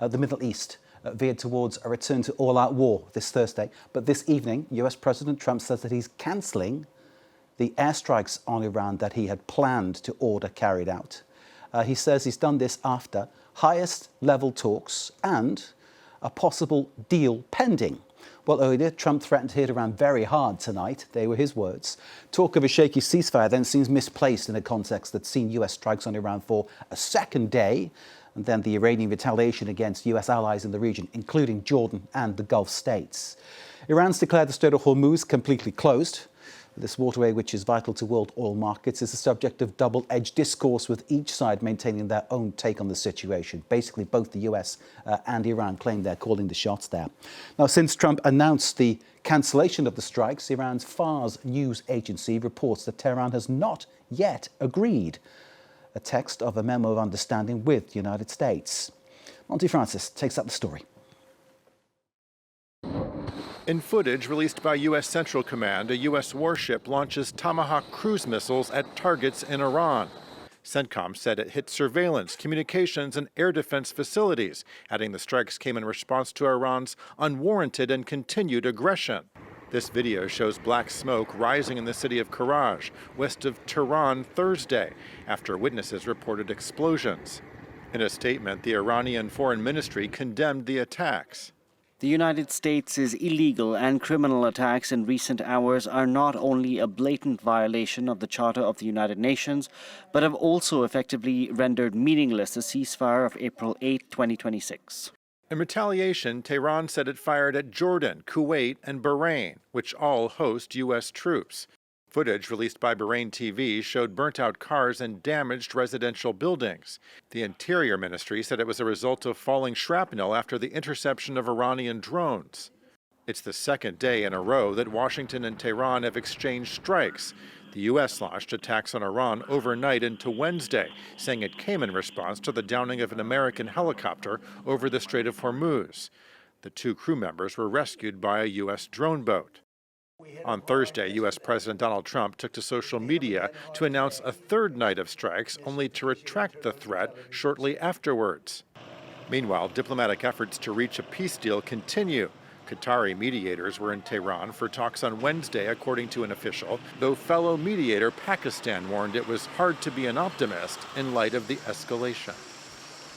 the Middle East veered towards a return to all-out war this Thursday. But this evening, US President Trump says that he's cancelling the airstrikes on Iran that he had planned to order carried out. He says he's done this after highest-level talks and a possible deal pending. Well, earlier, Trump threatened to hit Iran very hard tonight. They were his words. Talk of a shaky ceasefire then seems misplaced in a context that's seen US strikes on Iran for a second day, and then the Iranian retaliation against US allies in the region, including Jordan and the Gulf states. Iran's declared the Strait of Hormuz completely closed. This waterway, which is vital to world oil markets, is the subject of double-edged discourse, with each side maintaining their own take on the situation. Basically, both the US and Iran claim they're calling the shots there. Now, since Trump announced the cancellation of the strikes, Iran's Fars news agency reports that Tehran has not yet agreed a text of a memo of understanding with the United States. Monte takes up the story. In footage released by U.S. Central Command, a U.S. warship launches Tomahawk cruise missiles at targets in Iran. CENTCOM said it hit surveillance, communications, and air defense facilities, adding the strikes came in response to Iran's unwarranted and continued aggression. This video shows black smoke rising in the city of Carys, west of Tehran, Thursday, after witnesses reported explosions. In a statement, the Iranian Foreign Ministry condemned the attacks. The United States' illegal and criminal attacks in recent hours are not only a blatant violation of the Charter of the United Nations, but have also effectively rendered meaningless the ceasefire of April 8, 2026. In retaliation, Tehran said it fired at Jordan, Kuwait, and Bahrain, which all host U.S. troops. Footage released by Bahrain TV showed burnt-out cars and damaged residential buildings. The Interior Ministry said it was a result of falling shrapnel after the interception of Iranian drones. It's the second day in a row that Washington and Tehran have exchanged strikes. The U.S. launched attacks on Iran overnight into Wednesday, saying it came in response to the downing of an American helicopter over the Strait of Hormuz. The two crew members were rescued by a U.S. drone boat. On Thursday, U.S. President Donald Trump took to social media to announce a third night of strikes, only to retract the threat shortly afterwards. Meanwhile, diplomatic efforts to reach a peace deal continue. Qatari mediators were in Tehran for talks on Wednesday, according to an official, though fellow mediator Pakistan warned it was hard to be an optimist in light of the escalation.